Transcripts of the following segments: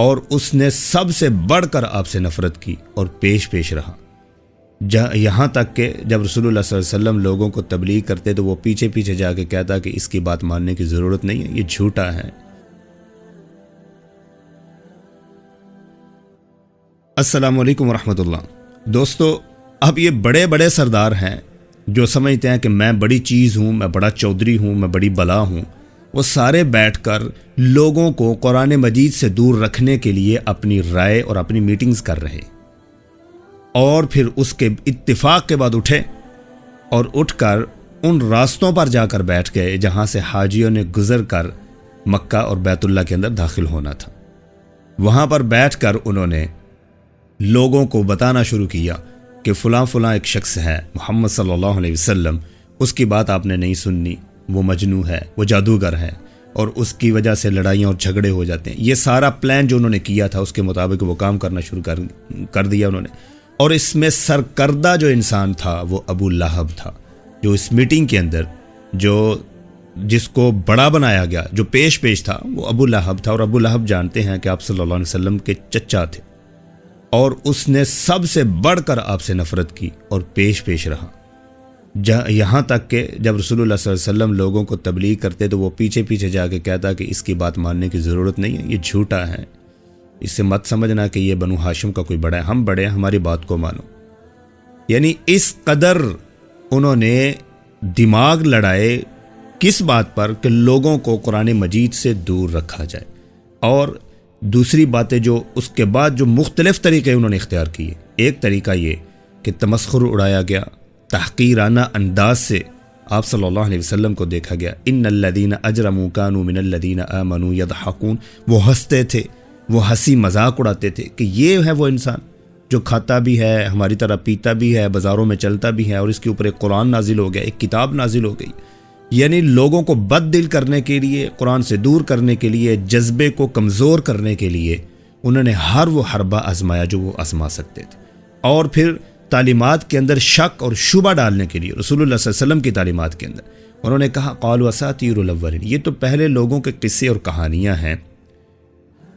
اور اس نے سب سے بڑھ کر آپ سے نفرت کی اور پیش پیش رہا، یہاں تک کہ جب رسول اللہ صلی اللہ علیہ وسلم لوگوں کو تبلیغ کرتے تو وہ پیچھے پیچھے جا کے کہتا کہ اس کی بات ماننے کی ضرورت نہیں ہے، یہ جھوٹا ہے۔ السلام علیکم ورحمۃ اللہ۔ دوستو، اب یہ بڑے بڑے سردار ہیں جو سمجھتے ہیں کہ میں بڑی چیز ہوں، میں بڑا چودھری ہوں، میں بڑی بلا ہوں، وہ سارے بیٹھ کر لوگوں کو قرآن مجید سے دور رکھنے کے لیے اپنی رائے اور اپنی میٹنگز کر رہے، اور پھر اس کے اتفاق کے بعد اٹھے اور اٹھ کر ان راستوں پر جا کر بیٹھ گئے جہاں سے حاجیوں نے گزر کر مکہ اور بیت اللہ کے اندر داخل ہونا تھا۔ وہاں پر بیٹھ کر انہوں نے لوگوں کو بتانا شروع کیا کہ فلاں فلاں ایک شخص ہے، محمد صلی اللہ علیہ وسلم، اس کی بات آپ نے نہیں سننی، وہ مجنون ہے، وہ جادوگر ہے، اور اس کی وجہ سے لڑائیاں اور جھگڑے ہو جاتے ہیں۔ یہ سارا پلان جو انہوں نے کیا تھا اس کے مطابق وہ کام کرنا شروع کر دیا انہوں نے، اور اس میں سرکردہ جو انسان تھا وہ ابو لہب تھا، جو اس میٹنگ کے اندر جس کو بڑا بنایا گیا، جو پیش تھا، وہ ابو لہب تھا۔ اور ابو لہب جانتے ہیں کہ آپ صلی اللہ علیہ وسلم کے چچا تھے، اور اس نے سب سے بڑھ کر آپ سے نفرت کی اور پیش پیش رہا، یہاں تک کہ جب رسول اللہ صلی اللہ علیہ وسلم لوگوں کو تبلیغ کرتے تو وہ پیچھے پیچھے جا کے کہتا کہ اس کی بات ماننے کی ضرورت نہیں ہے، یہ جھوٹا ہے، اس سے مت سمجھنا کہ یہ بنو ہاشم کا کوئی بڑا ہے، ہم بڑے ہیں، ہماری بات کو مانو۔ یعنی اس قدر انہوں نے دماغ لڑائے کس بات پر کہ لوگوں کو قرآن مجید سے دور رکھا جائے، اور دوسری باتیں جو اس کے بعد جو مختلف طریقے انہوں نے اختیار کیے۔ ایک طریقہ یہ کہ تمسخر اڑایا گیا، تحقیرانہ انداز سے آپ صلی اللہ علیہ وسلم کو دیکھا گیا۔ ان الذین اجرموا کانوا من الذین آمنوا یضحکون، وہ ہنستے تھے، وہ ہنسی مذاق اڑاتے تھے کہ یہ ہے وہ انسان جو کھاتا بھی ہے، ہماری طرح پیتا بھی ہے، بازاروں میں چلتا بھی ہے، اور اس کے اوپر ایک قرآن نازل ہو گیا، ایک کتاب نازل ہو گئی۔ یعنی لوگوں کو بد دل کرنے کے لیے، قرآن سے دور کرنے کے لیے، جذبے کو کمزور کرنے کے لیے انہوں نے ہر وہ حربہ آزمایا جو وہ آزما سکتے تھے، اور پھر تعلیمات کے اندر شک اور شبہ ڈالنے کے لیے رسول اللہ صلی اللہ علیہ وسلم کی تعلیمات کے اندر انہوں نے کہا قالوا اساطیر الاولین، یہ تو پہلے لوگوں کے قصے اور کہانیاں ہیں،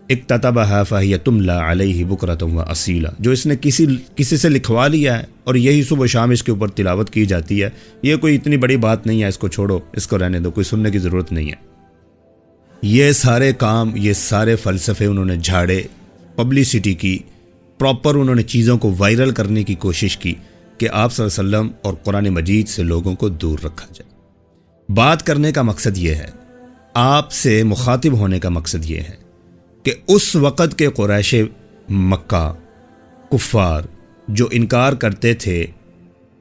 اکتتبھا فہی تملی علیہ بکرۃ واصیلا، جو اس نے کسی سے لکھوا لیا ہے اور یہی صبح و شام اس کے اوپر تلاوت کی جاتی ہے، یہ کوئی اتنی بڑی بات نہیں ہے، اس کو چھوڑو، اس کو رہنے دو، کوئی سننے کی ضرورت نہیں ہے۔ یہ سارے کام، یہ سارے فلسفے انہوں نے جھاڑے، پبلسٹی کی، پراپر انہوں نے چیزوں کو وائرل کرنے کی کوشش کی کہ آپ صلی اللہ علیہ وسلم اور قرآن مجید سے لوگوں کو دور رکھا جائے۔ بات کرنے کا مقصد یہ ہے، آپ سے مخاطب ہونے کا مقصد یہ ہے کہ اس وقت کے قریش مکہ کفار جو انکار کرتے تھے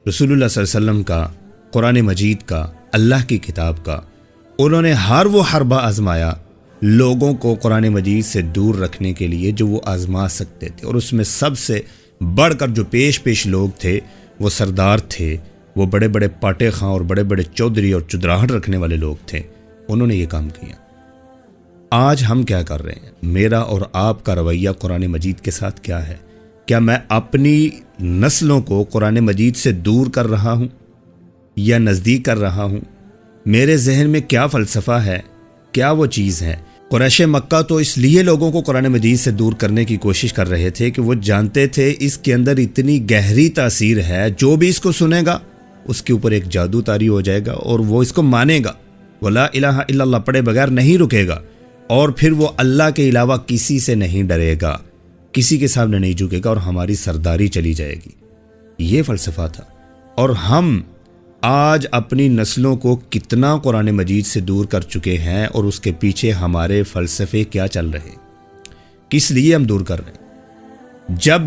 رسول اللہ صلی اللہ علیہ وسلم کا، قرآن مجید کا، اللہ کی کتاب کا، انہوں نے ہر وہ حربہ آزمایا لوگوں کو قرآن مجید سے دور رکھنے کے لیے جو وہ آزما سکتے تھے، اور اس میں سب سے بڑھ کر جو پیش لوگ تھے وہ سردار تھے، وہ بڑے بڑے پاٹے خاں اور بڑے بڑے چودھری اور چدراہٹ رکھنے والے لوگ تھے، انہوں نے یہ کام کیا۔ آج ہم کیا کر رہے ہیں؟ میرا اور آپ کا رویہ قرآن مجید کے ساتھ کیا ہے؟ کیا میں اپنی نسلوں کو قرآن مجید سے دور کر رہا ہوں یا نزدیک کر رہا ہوں؟ میرے ذہن میں کیا فلسفہ ہے، کیا وہ چیز ہے؟ قریش مکہ تو اس لیے لوگوں کو قرآن مجید سے دور کرنے کی کوشش کر رہے تھے کہ وہ جانتے تھے اس کے اندر اتنی گہری تاثیر ہے، جو بھی اس کو سنے گا اس کے اوپر ایک جادو طاری ہو جائے گا اور وہ اس کو مانے گا، وہ لا الہ الا اللہ پڑھے بغیر نہیں رکے گا، اور پھر وہ اللہ کے علاوہ کسی سے نہیں ڈرے گا، کسی کے سامنے نہیں جھکے گا، اور ہماری سرداری چلی جائے گی۔ یہ فلسفہ تھا۔ اور ہم آج اپنی نسلوں کو کتنا قرآن مجید سے دور کر چکے ہیں، اور اس کے پیچھے ہمارے فلسفے کیا چل رہے ہیں، کس لیے ہم دور کر رہے ہیں؟ جب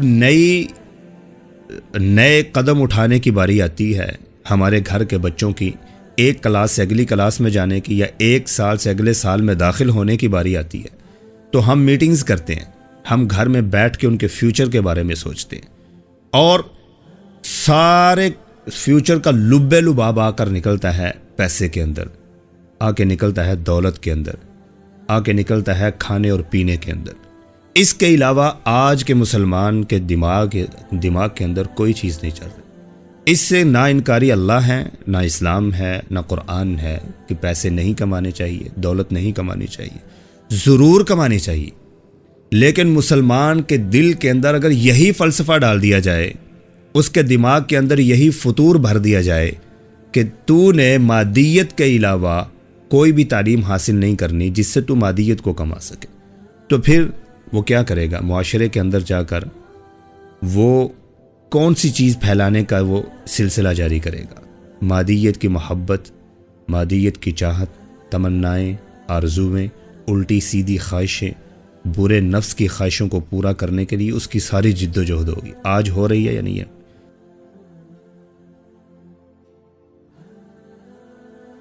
نئے قدم اٹھانے کی باری آتی ہے ہمارے گھر کے بچوں کی، ایک کلاس سے اگلی کلاس میں جانے کی، یا ایک سال سے اگلے سال میں داخل ہونے کی باری آتی ہے، تو ہم میٹنگز کرتے ہیں، ہم گھر میں بیٹھ کے ان کے فیوچر کے بارے میں سوچتے ہیں، اور سارے فیوچر کا لبے لباب آ کر نکلتا ہے پیسے کے اندر، آ کے نکلتا ہے دولت کے اندر، آ کے نکلتا ہے کھانے اور پینے کے اندر۔ اس کے علاوہ آج کے مسلمان کے دماغ کے اندر کوئی چیز نہیں چل رہی۔ اس سے نہ انکاری اللہ ہے، نہ اسلام ہے، نہ قرآن ہے کہ پیسے نہیں کمانے چاہیے، دولت نہیں کمانی چاہیے، ضرور کمانی چاہیے، لیکن مسلمان کے دل کے اندر اگر یہی فلسفہ ڈال دیا جائے، اس کے دماغ کے اندر یہی فطور بھر دیا جائے کہ تو نے مادیت کے علاوہ کوئی بھی تعلیم حاصل نہیں کرنی جس سے تو مادیت کو کما سکے، تو پھر وہ کیا کرے گا؟ معاشرے کے اندر جا کر وہ کون سی چیز پھیلانے کا وہ سلسلہ جاری کرے گا؟ مادیت کی محبت، مادیت کی چاہت، تمنائیں، آرزویں، الٹی سیدھی خواہشیں، برے نفس کی خواہشوں کو پورا کرنے کے لیے اس کی ساری جد و جہد ہوگی۔ آج ہو رہی ہے یا نہیں ہے؟